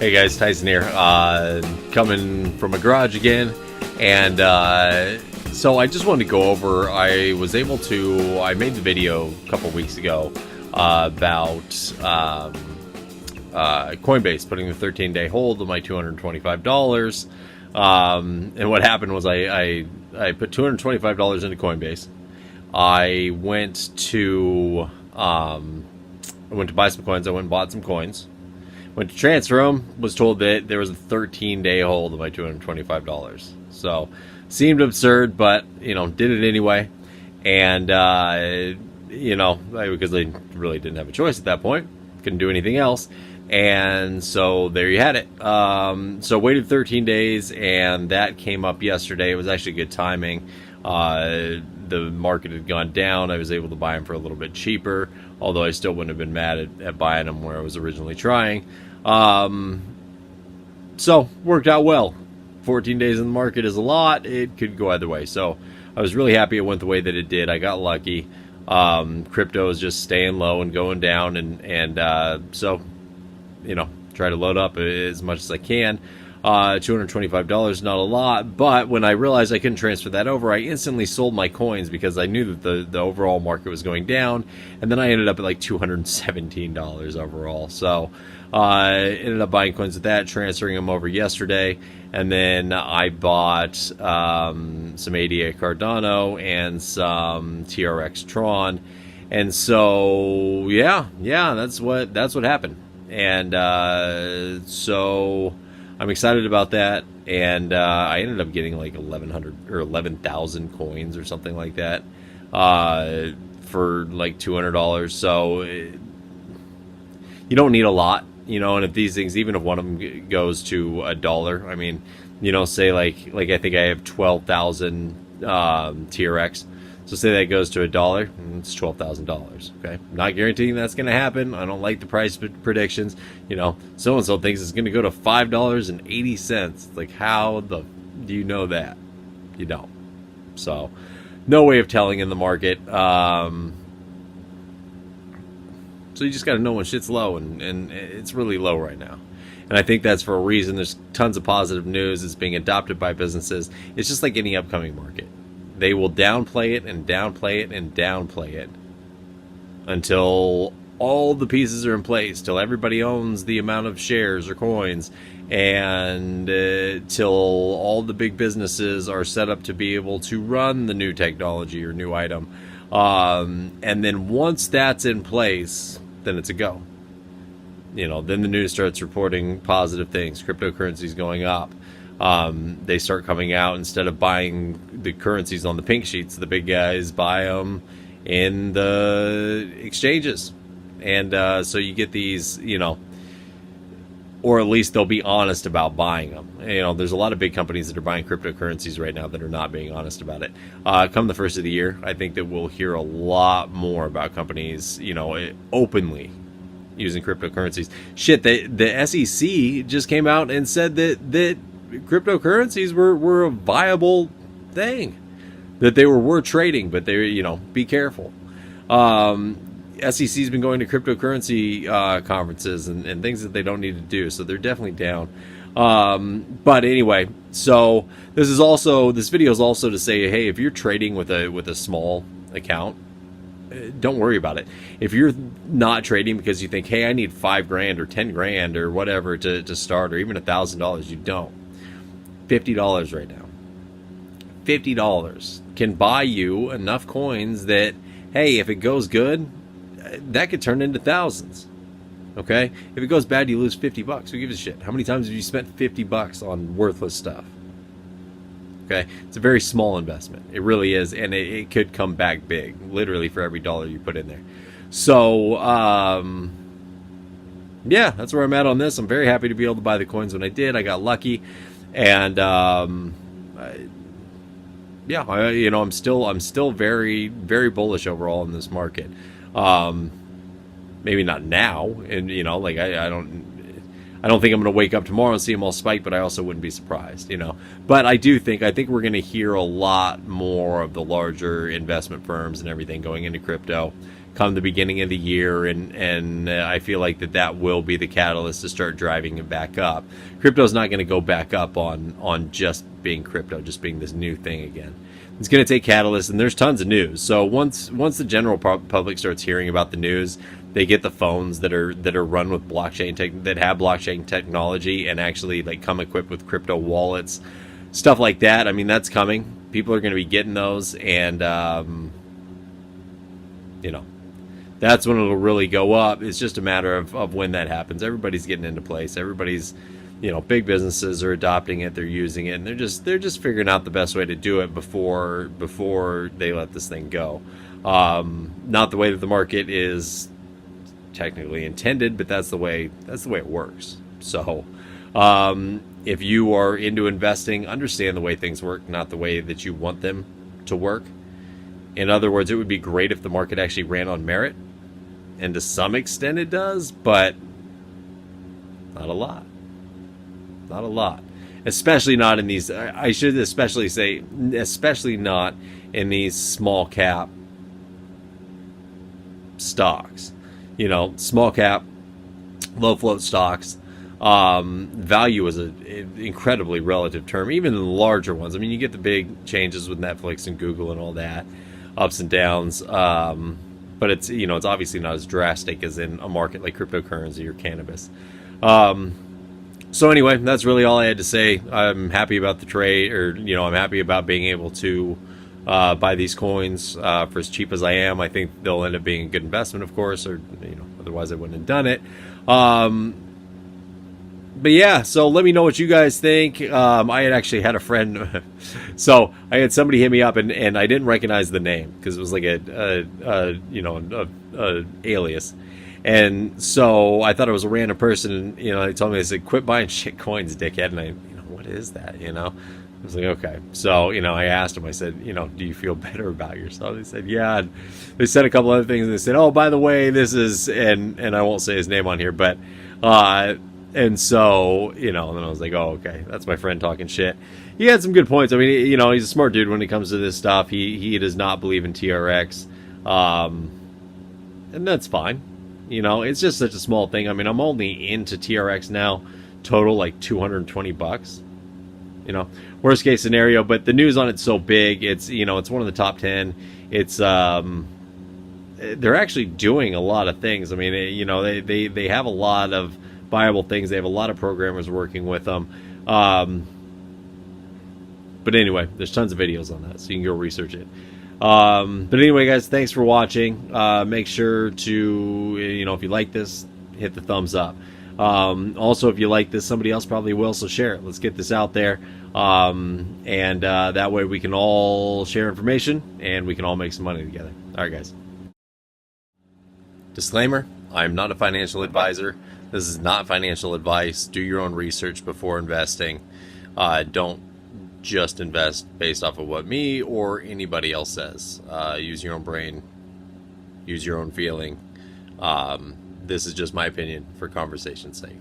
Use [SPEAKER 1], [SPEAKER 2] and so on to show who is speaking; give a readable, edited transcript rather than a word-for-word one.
[SPEAKER 1] Hey guys, Tyson here, coming from a garage again, and so I just wanted to go over, I made the video a couple weeks ago about Coinbase putting the 13-day hold on my $225, and what happened was I put $225 into Coinbase. I went to buy some coins. I went and bought some coins. Went to transfer them, was told that there was a 13-day hold of my $225. So, seemed absurd, but, did it anyway. And, because I really didn't have a choice at that point. Couldn't do anything else. And so, there you had it. So, waited 13 days, and that came up yesterday. It was actually good timing. The market had gone down. I was able to buy them for a little bit cheaper, although I still wouldn't have been mad at buying them where I was originally trying. So worked out well. 14 days in the market is a lot. It could go either way. So I was really happy it went the way that it did. I got lucky. Crypto is just staying low and going down, and so try to load up as much as I can. $225, not a lot, but when I realized I couldn't transfer that over, I instantly sold my coins because I knew that the overall market was going down, and then I ended up at like $217 overall. So ended up buying coins with that, transferring them over yesterday, and then I bought some ADA Cardano and some TRX Tron, and so yeah, that's what happened, and so I'm excited about that, and I ended up getting like 1,100 or 11,000 coins or something like that for like $200. So you don't need a lot, and if these things, even if one of them goes to $1, I mean, say like I think I have 12,000 TRX. So say that goes to $1, it's $12,000. Okay, not guaranteeing that's going to happen. I don't like the price predictions. So and so thinks it's going to go to $5.80. Like, how do you know that? You don't. So, no way of telling in the market. So you just got to know when shit's low, and it's really low right now. And I think that's for a reason. There's tons of positive news. It's being adopted by businesses. It's just like any upcoming market. They will downplay it and downplay it and downplay it until all the pieces are in place, till everybody owns the amount of shares or coins, and till all the big businesses are set up to be able to run the new technology or new item. And then once that's in place, then it's a go. Then the news starts reporting positive things. Cryptocurrency's going up. They start coming out, instead of buying the currencies on the pink sheets, the big guys buy them in the exchanges. And so you get these, or at least they'll be honest about buying them. There's a lot of big companies that are buying cryptocurrencies right now that are not being honest about it. Come the first of the year, I think that we'll hear a lot more about companies, openly using cryptocurrencies. Shit, the SEC just came out and said that cryptocurrencies were a viable thing, that they were worth trading, but they, be careful. SEC's been going to cryptocurrency conferences and things that they don't need to do, so they're definitely down. But anyway, so this video is also to say, hey, if you're trading with a small account, don't worry about it. If you're not trading because you think, hey, I need $5,000 or $10,000 or whatever to start, or even $1,000, you don't. $50 right now. $50 can buy you enough coins that, hey, if it goes good, that could turn into thousands. Okay? If it goes bad, you lose $50. Who gives a shit? How many times have you spent $50 on worthless stuff? Okay? It's a very small investment. It really is, and it could come back big, literally, for every dollar you put in there. So, yeah, that's where I'm at on this. I'm very happy to be able to buy the coins when I did. I got lucky. And I'm still very, very bullish overall in this market. Maybe not now, and I don't think I'm going to wake up tomorrow and see them all spike, but I also wouldn't be surprised, But I think we're going to hear a lot more of the larger investment firms and everything going into crypto come the beginning of the year, and I feel like that will be the catalyst to start driving it back up. Crypto's not going to go back up on just being crypto, just being this new thing again. It's going to take catalyst, and there's tons of news. So once the general public starts hearing about the news, they get the phones that are run with blockchain that have blockchain technology and actually like come equipped with crypto wallets, stuff like that. I mean, that's coming. People are going to be getting those, and that's when it'll really go up. It's just a matter of when that happens. Everybody's getting into place. Everybody's, big businesses are adopting it. They're using it, and they're just figuring out the best way to do it before they let this thing go. Not the way that the market is technically intended, but that's the way it works. So, if you are into investing, understand the way things work, not the way that you want them to work. In other words, it would be great if the market actually ran on merit, and to some extent it does, but not a lot. Not a lot. Especially not in these, I should especially say, especially not in these small cap stocks. Small cap, low float stocks. Value is an incredibly relative term, even in the larger ones. I mean, you get the big changes with Netflix and Google and all that, ups and downs. But it's, it's obviously not as drastic as in a market like cryptocurrency or cannabis. So anyway, that's really all I had to say. I'm happy about the trade, or, I'm happy about being able to buy these coins for as cheap as I am. I think they'll end up being a good investment, of course, or, otherwise I wouldn't have done it. But yeah, so let me know what you guys think. I had actually had a friend, so I had somebody hit me up, and I didn't recognize the name because it was like a alias, and so I thought it was a random person. And, they told me, they said, "Quit buying shit coins, dickhead." And I, what is that? I was like, okay. So, I asked him, I said, do you feel better about yourself? They said, yeah. And they said a couple other things, and they said, oh, by the way, this is, and I won't say his name on here, but, and so, and then I was like, oh, okay, that's my friend talking shit. He had some good points. I mean, he's a smart dude when it comes to this stuff. He does not believe in TRX. And that's fine. It's just such a small thing. I mean, I'm only into TRX now, total like $220. Worst case scenario, but the news on it's so big. It's, it's one of the top 10. It's, they're actually doing a lot of things. I mean, they have a lot of viable things. They have a lot of programmers working with them. But anyway, there's tons of videos on that, so you can go research it. But anyway, guys, thanks for watching. Make sure to, if you like this, hit the thumbs up. Also, if you like this, somebody else probably will, so share it. Let's get this out there. And that way we can all share information and we can all make some money together. All right, guys. Disclaimer, I'm not a financial advisor. This is not financial advice. Do your own research before investing. Don't just invest based off of what me or anybody else says. Use your own brain. Use your own feeling. This is just my opinion for conversation's sake.